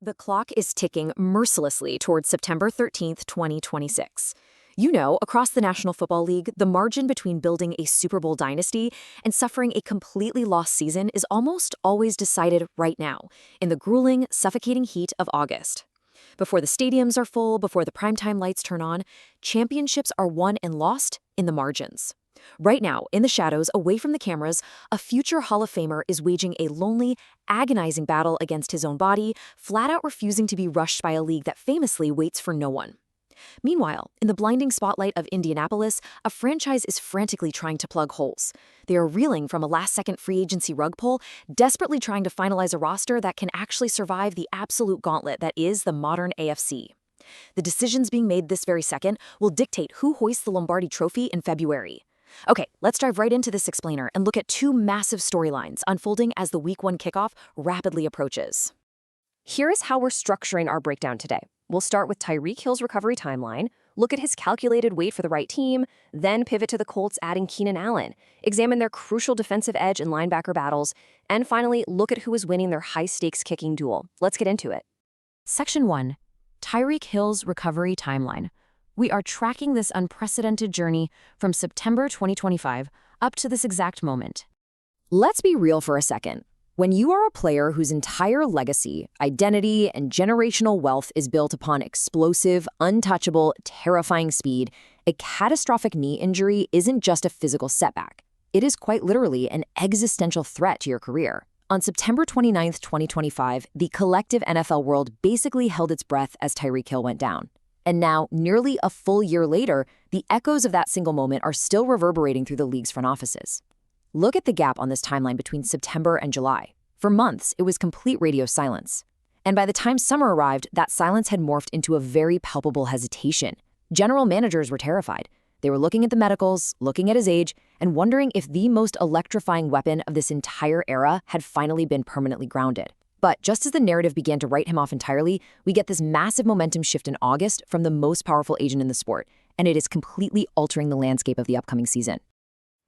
The clock is ticking mercilessly towards September 13th, 2026. You know, across the National Football League, the margin between building a Super Bowl dynasty and suffering a completely lost season is almost always decided right now, in the grueling, suffocating heat of August. Before the stadiums are full, before the primetime lights turn on, championships are won and lost in the margins. Right now, in the shadows, away from the cameras, a future Hall of Famer is waging a lonely, agonizing battle against his own body, flat out refusing to be rushed by a league that famously waits for no one. Meanwhile, in the blinding spotlight of Indianapolis, a franchise is frantically trying to plug holes. They are reeling from a last-second free agency rug pull, desperately trying to finalize a roster that can actually survive the absolute gauntlet that is the modern AFC. The decisions being made this very second will dictate who hoists the Lombardi Trophy in February. Okay, let's dive right into this explainer and look at two massive storylines unfolding as the Week 1 kickoff rapidly approaches. Here is how we're structuring our breakdown today. We'll start with Tyreek Hill's recovery timeline, look at his calculated weight for the right team, then pivot to the Colts adding Keenan Allen, examine their crucial defensive edge and linebacker battles, and finally, look at who is winning their high-stakes kicking duel. Let's get into it. Section 1. Tyreek Hill's recovery timeline. We are tracking this unprecedented journey from September 2025 up to this exact moment. Let's be real for a second. When you are a player whose entire legacy, identity, and generational wealth is built upon explosive, untouchable, terrifying speed, a catastrophic knee injury isn't just a physical setback. It is quite literally an existential threat to your career. On September 29, 2025, the collective NFL world basically held its breath as Tyreek Hill went down. And now, nearly a full year later, the echoes of that single moment are still reverberating through the league's front offices. Look at the gap on this timeline between September and July. For months, it was complete radio silence. And by the time summer arrived, that silence had morphed into a very palpable hesitation. General managers were terrified. They were looking at the medicals, looking at his age, and wondering if the most electrifying weapon of this entire era had finally been permanently grounded. But just as the narrative began to write him off entirely, we get this massive momentum shift in August from the most powerful agent in the sport, and it is completely altering the landscape of the upcoming season.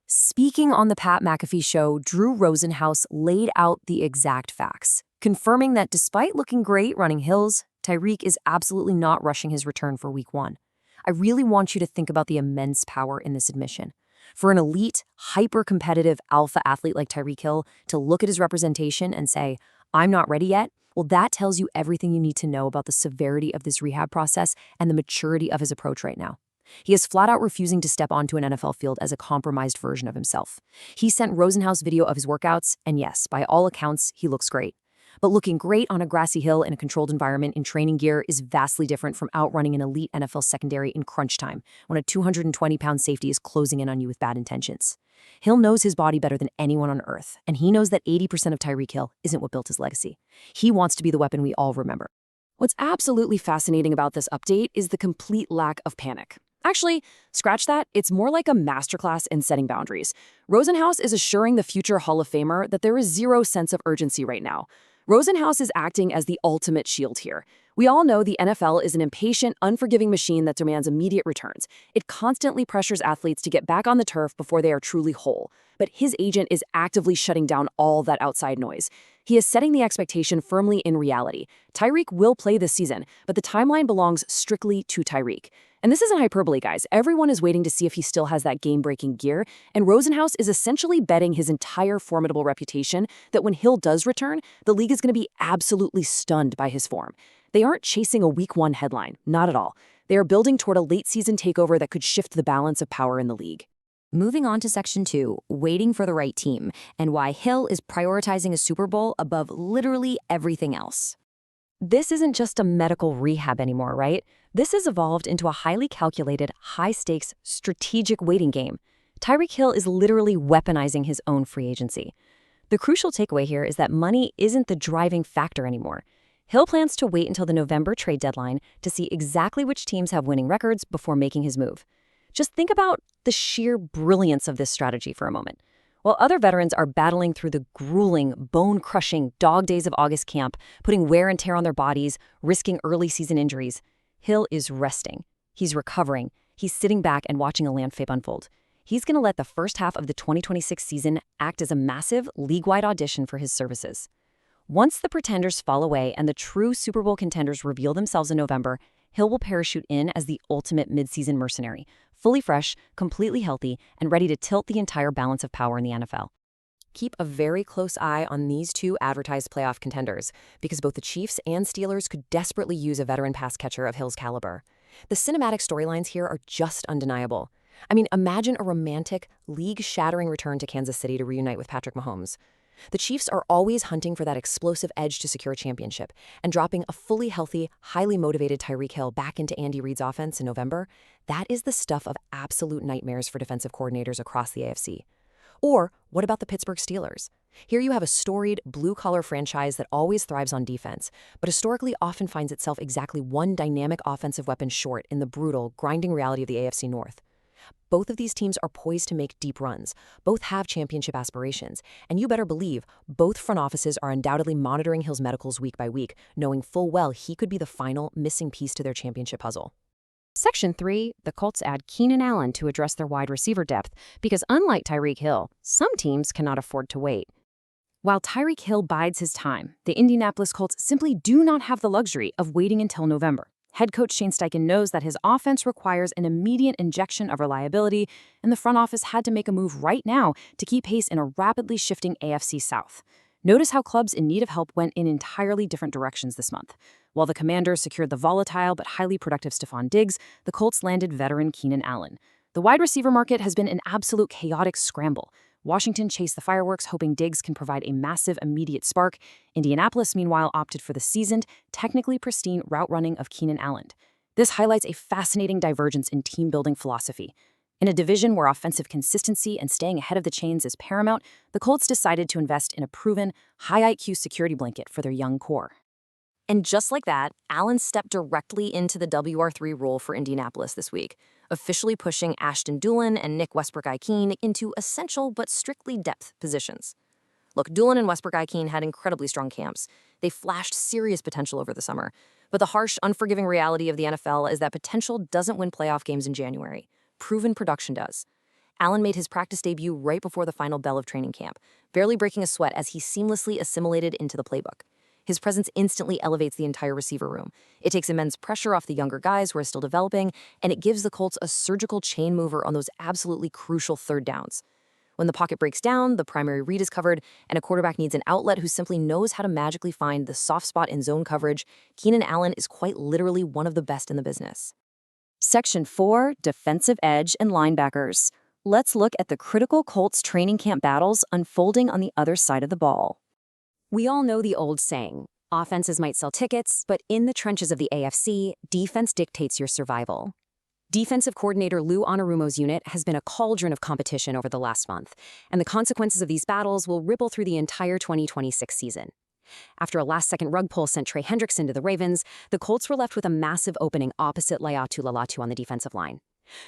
Speaking on the Pat McAfee show, Drew Rosenhaus laid out the exact facts, confirming that despite looking great running hills, Tyreek is absolutely not rushing his return for Week 1. I really want you to think about the immense power in this admission. For an elite, hyper-competitive alpha athlete like Tyreek Hill to look at his representation and say, "I'm not ready yet," well, that tells you everything you need to know about the severity of this rehab process and the maturity of his approach right now. He is flat out refusing to step onto an NFL field as a compromised version of himself. He sent Rosenhaus video of his workouts, and yes, by all accounts, he looks great. But looking great on a grassy hill in a controlled environment in training gear is vastly different from outrunning an elite NFL secondary in crunch time when a 220-pound safety is closing in on you with bad intentions. Hill knows his body better than anyone on earth, and he knows that 80% of Tyreek Hill isn't what built his legacy. He wants to be the weapon we all remember. What's absolutely fascinating about this update is the complete lack of panic. Actually, scratch that, it's more like a masterclass in setting boundaries. Rosenhaus is assuring the future Hall of Famer that there is zero sense of urgency right now. Rosenhaus is acting as the ultimate shield here. We all know the NFL is an impatient, unforgiving machine that demands immediate returns. It constantly pressures athletes to get back on the turf before they are truly whole. But his agent is actively shutting down all that outside noise. He is setting the expectation firmly in reality. Tyreek will play this season, but the timeline belongs strictly to Tyreek. And this isn't hyperbole, guys. Everyone is waiting to see if he still has that game-breaking gear, and Rosenhaus is essentially betting his entire formidable reputation that when Hill does return, the league is going to be absolutely stunned by his form. They aren't chasing a Week 1 headline, not at all. They are building toward a late-season takeover that could shift the balance of power in the league. Moving on to Section 2, waiting for the right team, and why Hill is prioritizing a Super Bowl above literally everything else. This isn't just a medical rehab anymore, right? This has evolved into a highly calculated, high-stakes, strategic waiting game. Tyreek Hill is literally weaponizing his own free agency. The crucial takeaway here is that money isn't the driving factor anymore. Hill plans to wait until the November trade deadline to see exactly which teams have winning records before making his move. Just think about the sheer brilliance of this strategy for a moment. While other veterans are battling through the grueling, bone-crushing dog days of August camp, putting wear and tear on their bodies, risking early season injuries, Hill is resting. He's recovering. He's sitting back and watching a landscape unfold. He's going to let the first half of the 2026 season act as a massive, league-wide audition for his services. Once the pretenders fall away and the true Super Bowl contenders reveal themselves in November, Hill will parachute in as the ultimate midseason mercenary, fully fresh, completely healthy, and ready to tilt the entire balance of power in the NFL. Keep a very close eye on these two advertised playoff contenders, because both the Chiefs and Steelers could desperately use a veteran pass catcher of Hill's caliber. The cinematic storylines here are just undeniable. I mean, imagine a romantic, league-shattering return to Kansas City to reunite with Patrick Mahomes. The Chiefs are always hunting for that explosive edge to secure a championship, and dropping a fully healthy, highly motivated Tyreek Hill back into Andy Reid's offense in November, that is the stuff of absolute nightmares for defensive coordinators across the AFC. Or what about the Pittsburgh Steelers? Here you have a storied, blue-collar franchise that always thrives on defense, but historically often finds itself exactly one dynamic offensive weapon short in the brutal, grinding reality of the AFC North. Both of these teams are poised to make deep runs. Both have championship aspirations. And you better believe both front offices are undoubtedly monitoring Hill's medicals week by week, knowing full well he could be the final missing piece to their championship puzzle. Section 3, the Colts add Keenan Allen to address their wide receiver depth because unlike Tyreek Hill, some teams cannot afford to wait. While Tyreek Hill bides his time, the Indianapolis Colts simply do not have the luxury of waiting until November. Head coach Shane Steichen knows that his offense requires an immediate injection of reliability, and the front office had to make a move right now to keep pace in a rapidly shifting AFC South. Notice how clubs in need of help went in entirely different directions this month. While the Commanders secured the volatile but highly productive Stephon Diggs, the Colts landed veteran Keenan Allen. The wide receiver market has been an absolute chaotic scramble. Washington chased the fireworks, hoping Diggs can provide a massive immediate spark. Indianapolis, meanwhile, opted for the seasoned, technically pristine route running of Keenan Allen. This highlights a fascinating divergence in team-building philosophy. In a division where offensive consistency and staying ahead of the chains is paramount, the Colts decided to invest in a proven, high-IQ security blanket for their young core. And just like that, Allen stepped directly into the WR3 role for Indianapolis this week, officially pushing Ashton Dulin and Nick Westbrook-Ikine into essential but strictly depth positions. Look, Dulin and Westbrook-Ikine had incredibly strong camps. They flashed serious potential over the summer. But the harsh, unforgiving reality of the NFL is that potential doesn't win playoff games in January. Proven production does. Allen made his practice debut right before the final bell of training camp, barely breaking a sweat as he seamlessly assimilated into the playbook. His presence instantly elevates the entire receiver room. It takes immense pressure off the younger guys who are still developing, and it gives the Colts a surgical chain mover on those absolutely crucial third downs. When the pocket breaks down, the primary read is covered, and a quarterback needs an outlet who simply knows how to magically find the soft spot in zone coverage, Keenan Allen is quite literally one of the best in the business. Section 4, defensive edge and linebackers. Let's look at the critical Colts training camp battles unfolding on the other side of the ball. We all know the old saying, offenses might sell tickets, but in the trenches of the AFC, defense dictates your survival. Defensive coordinator Lou Anarumo's unit has been a cauldron of competition over the last month, and the consequences of these battles will ripple through the entire 2026 season. After a last-second rug pull sent Trey Hendrickson to the Ravens, the Colts were left with a massive opening opposite Laiatu Lalatu on the defensive line.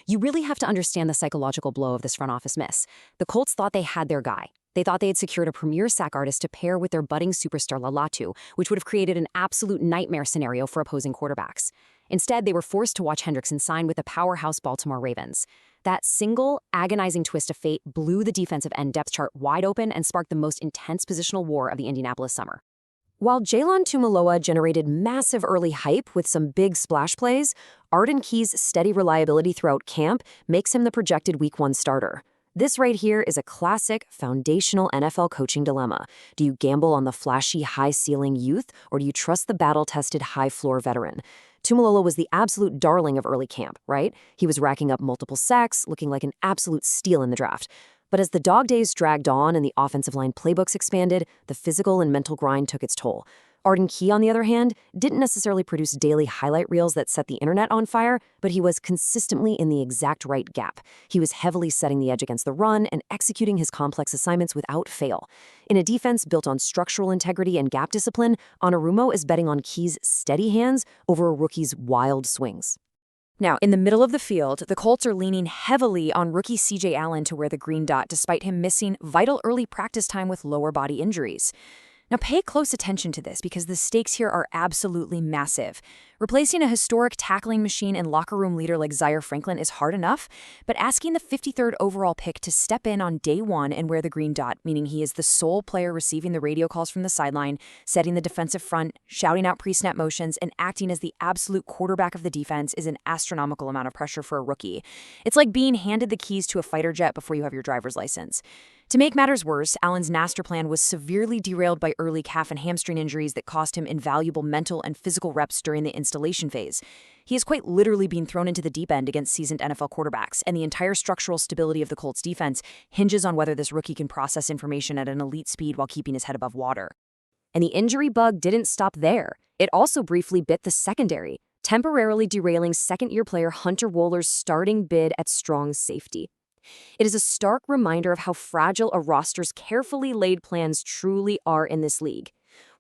You really have to understand the psychological blow of this front office miss. The Colts thought they had their guy. They thought they had secured a premier sack artist to pair with their budding superstar Lalatu, which would have created an absolute nightmare scenario for opposing quarterbacks. Instead, they were forced to watch Hendrickson sign with the powerhouse Baltimore Ravens. That single, agonizing twist of fate blew the defensive end depth chart wide open and sparked the most intense positional war of the Indianapolis summer. While Jalen Tumaloa generated massive early hype with some big splash plays, Arden Key's steady reliability throughout camp makes him the projected Week 1 starter. This right here is a classic, foundational NFL coaching dilemma. Do you gamble on the flashy, high-ceiling youth, or do you trust the battle-tested, high-floor veteran? Tumaloa was the absolute darling of early camp, right? He was racking up multiple sacks, looking like an absolute steal in the draft. But as the dog days dragged on and the offensive line playbooks expanded, the physical and mental grind took its toll. Arden Key, on the other hand, didn't necessarily produce daily highlight reels that set the internet on fire, but he was consistently in the exact right gap. He was heavily setting the edge against the run and executing his complex assignments without fail. In a defense built on structural integrity and gap discipline, Anarumo is betting on Key's steady hands over a rookie's wild swings. Now, in the middle of the field, the Colts are leaning heavily on rookie C.J. Allen to wear the green dot despite him missing vital early practice time with lower body injuries. Now pay close attention to this because the stakes here are absolutely massive. Replacing a historic tackling machine and locker room leader like Zaire Franklin is hard enough, but asking the 53rd overall pick to step in on day one and wear the green dot, meaning he is the sole player receiving the radio calls from the sideline, setting the defensive front, shouting out pre-snap motions, and acting as the absolute quarterback of the defense is an astronomical amount of pressure for a rookie. It's like being handed the keys to a fighter jet before you have your driver's license. To make matters worse, Allen's master plan was severely derailed by early calf and hamstring injuries that cost him invaluable mental and physical reps during the installation phase. He is quite literally being thrown into the deep end against seasoned NFL quarterbacks, and the entire structural stability of the Colts defense hinges on whether this rookie can process information at an elite speed while keeping his head above water. And the injury bug didn't stop there. It also briefly bit the secondary, temporarily derailing second-year player Hunter Wohler's starting bid at strong safety. It is a stark reminder of how fragile a roster's carefully laid plans truly are in this league.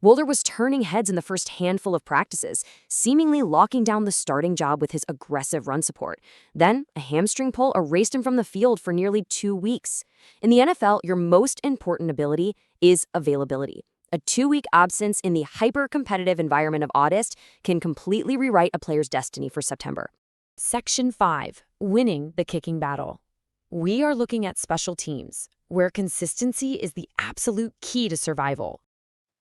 Wohler was turning heads in the first handful of practices, seemingly locking down the starting job with his aggressive run support. Then, a hamstring pull erased him from the field for nearly 2 weeks. In the NFL, your most important ability is availability. A 2-week absence in the hyper-competitive environment of August can completely rewrite a player's destiny for September. Section 5. Winning the kicking battle. We are looking at special teams, where consistency is the absolute key to survival.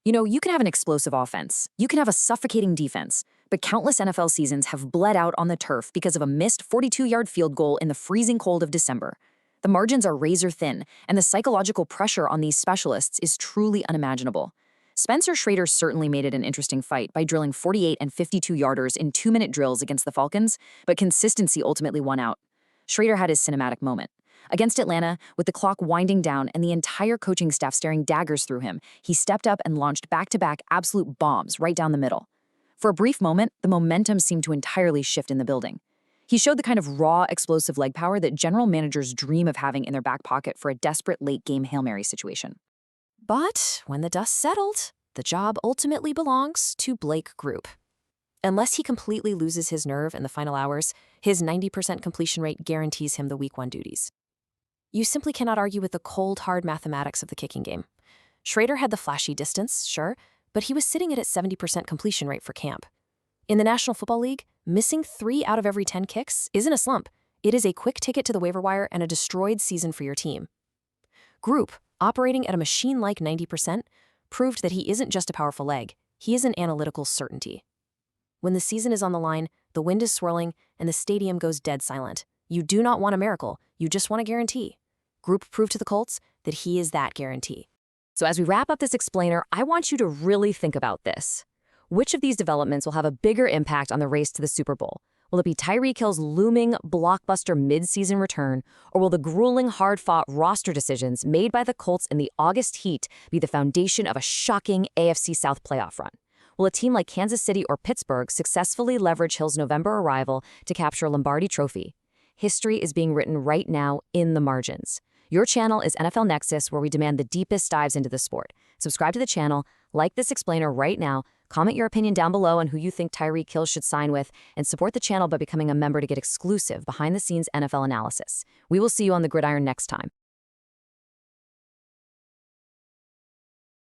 You know, you can have an explosive offense, you can have a suffocating defense, but countless NFL seasons have bled out on the turf because of a missed 42-yard field goal in the freezing cold of December. The margins are razor thin, and the psychological pressure on these specialists is truly unimaginable. Spencer Schrader certainly made it an interesting fight by drilling 48 and 52-yarders in 2-minute drills against the Falcons, but consistency ultimately won out. Schrader had his cinematic moment. Against Atlanta, with the clock winding down and the entire coaching staff staring daggers through him, he stepped up and launched back-to-back absolute bombs right down the middle. For a brief moment, the momentum seemed to entirely shift in the building. He showed the kind of raw, explosive leg power that general managers dream of having in their back pocket for a desperate late-game Hail Mary situation. But when the dust settled, the job ultimately belongs to Blake Group. Unless he completely loses his nerve in the final hours, his 90% completion rate guarantees him the Week 1 duties. You simply cannot argue with the cold, hard mathematics of the kicking game. Schrader had the flashy distance, sure, but he was sitting at a 70% completion rate for camp. In the National Football League, missing 3 out of every 10 kicks isn't a slump. It is a quick ticket to the waiver wire and a destroyed season for your team. Group, operating at a machine-like 90%, proved that he isn't just a powerful leg, he is an analytical certainty. When the season is on the line, the wind is swirling, and the stadium goes dead silent. You do not want a miracle, you just want a guarantee. Group proved to the Colts that he is that guarantee. So as we wrap up this explainer, I want you to really think about this. Which of these developments will have a bigger impact on the race to the Super Bowl? Will it be Tyreek Hill's looming blockbuster mid-season return, or will the grueling, hard-fought roster decisions made by the Colts in the August heat be the foundation of a shocking AFC South playoff run? Will a team like Kansas City or Pittsburgh successfully leverage Hill's November arrival to capture a Lombardi trophy? History is being written right now in the margins. Your channel is NFL Nexus, where we demand the deepest dives into the sport. Subscribe to the channel, like this explainer right now, comment your opinion down below on who you think Tyreek Hill should sign with, and support the channel by becoming a member to get exclusive behind-the-scenes NFL analysis. We will see you on the gridiron next time.